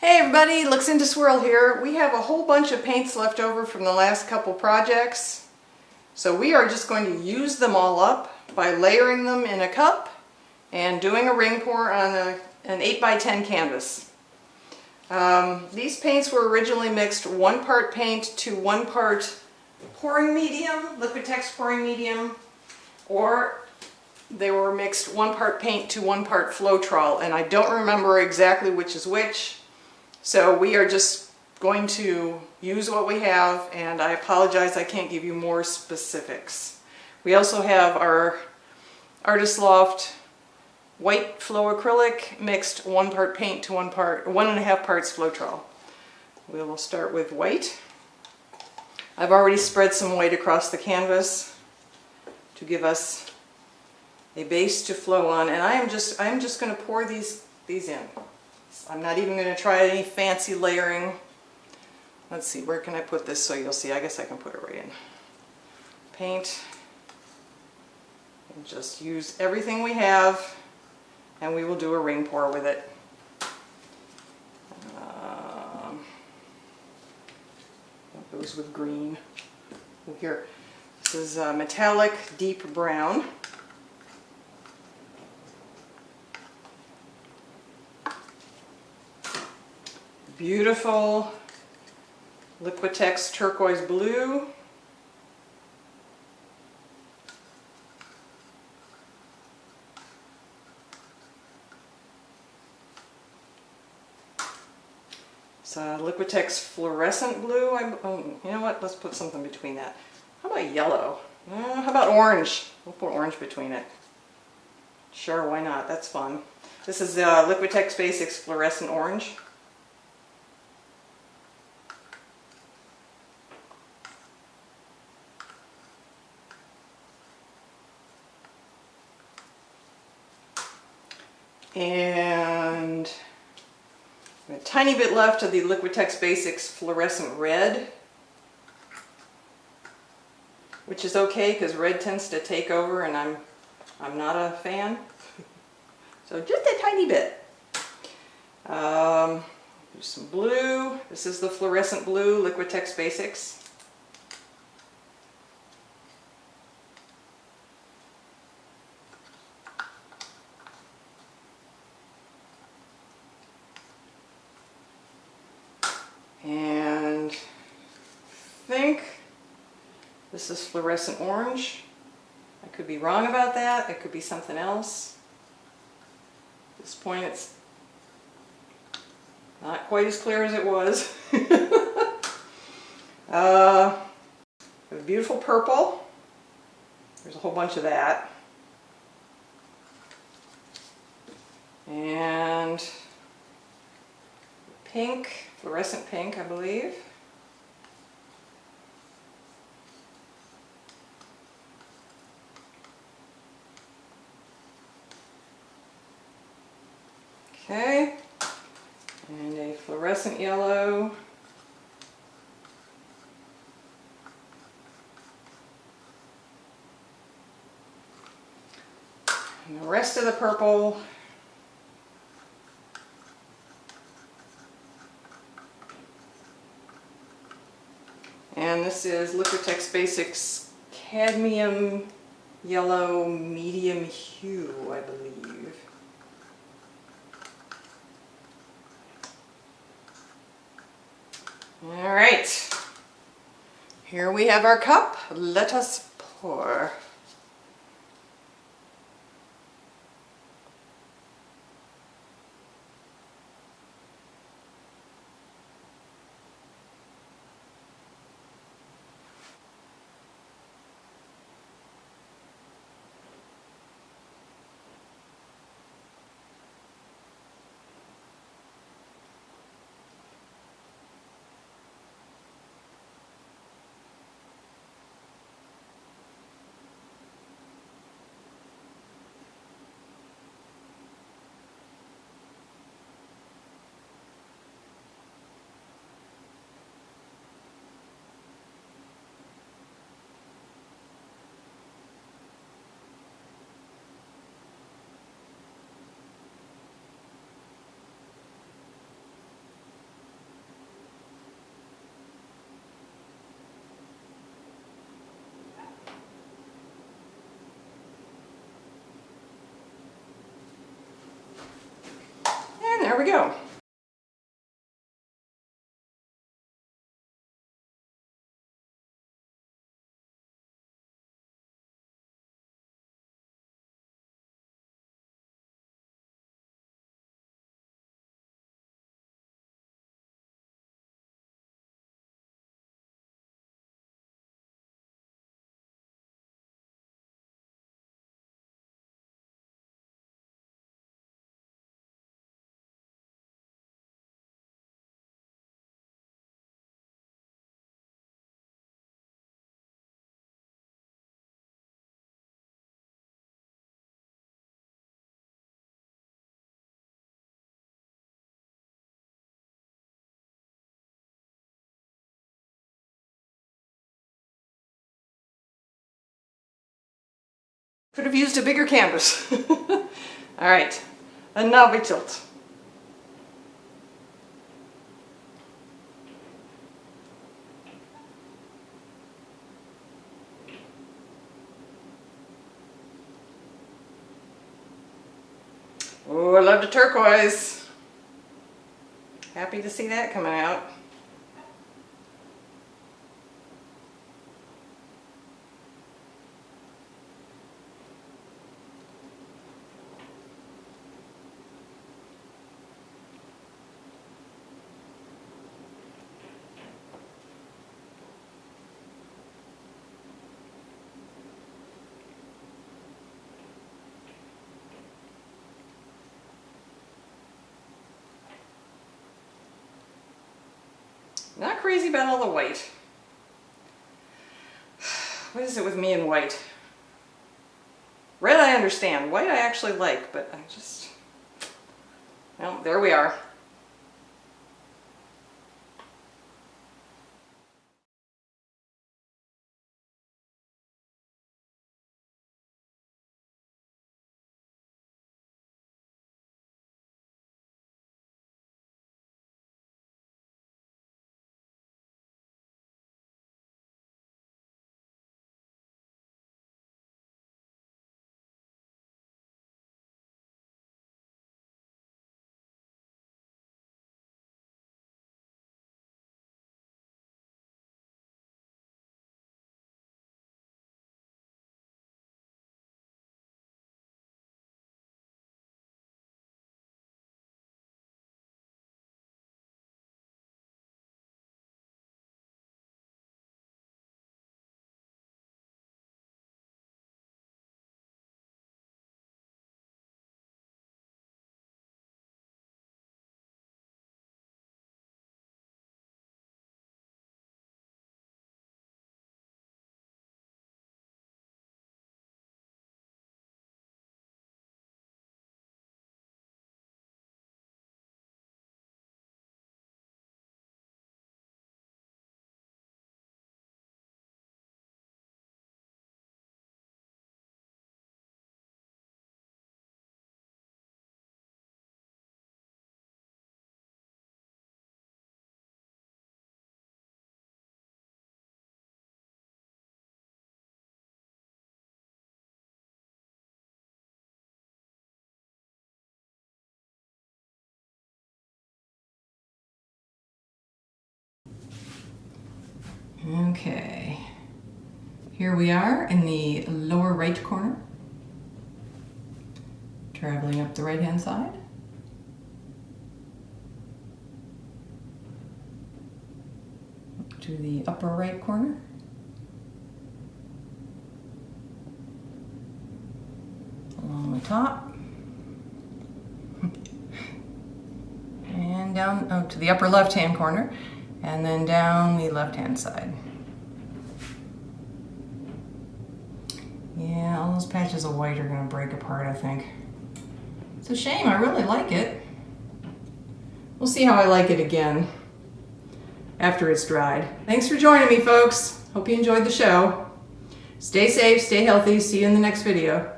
Hey everybody, Luxinda Swirl here. We have a whole bunch of paints left over from the last couple projects. So we are just going to use them all up by layering them in a cup and doing a ring pour on an 8x10 canvas. These paints were originally mixed 1 part paint to 1 part pouring medium, Liquitex pouring medium, or they were mixed 1 part paint to 1 part Floetrol, and I don't remember exactly which is which. So we are just going to use what we have, and I apologize I can't give you more specifics. We also have our Artist Loft white flow acrylic mixed 1 part paint to 1.5 parts Floetrol. We will start with white. I've already spread some white across the canvas to give us a base to flow on, and I'm just going to pour these in. I'm not even going to try any fancy layering. Let's see, where can I put this so you'll see? I guess I can put it right in. Paint. And just use everything we have, and we will do a ring pour with it. That goes with green. Here, this is metallic deep brown. Beautiful Liquitex turquoise blue. It's Liquitex fluorescent blue. You know what? Let's put something between that. How about yellow? How about orange? We'll put orange between it. Sure, why not? That's fun. This is Liquitex Basics fluorescent orange. And a tiny bit left of the Liquitex Basics fluorescent red, which is okay because red tends to take over, and I'm not a fan. So just a tiny bit. Do some blue. This is the fluorescent blue Liquitex Basics. And I think this is fluorescent orange. I could be wrong about that. It could be something else. At this point it's not quite as clear as it was. A beautiful purple. There's a whole bunch of that. And pink, fluorescent pink, I believe. Okay, and a fluorescent yellow. And the rest of the purple. And this is Liquitex Basics Cadmium Yellow Medium Hue, I believe. Alright, here we have our cup. Let us pour. we go. Could have used a bigger canvas. All right, and now we tilt. Oh, I love the turquoise. Happy to see that coming out. Not crazy about all the white. What is it with me and white? Red I understand. White I actually like, but I just... Well, there we are. Okay, here we are in the lower right corner, traveling up the right hand side. Up to the upper right corner. Along the top. And down to the upper left hand corner. And then down the left-hand side. Yeah, all those patches of white are gonna break apart, I think. It's a shame, I really like it. We'll see how I like it again after it's dried. Thanks for joining me, folks. Hope you enjoyed the show. Stay safe, stay healthy. See you in the next video.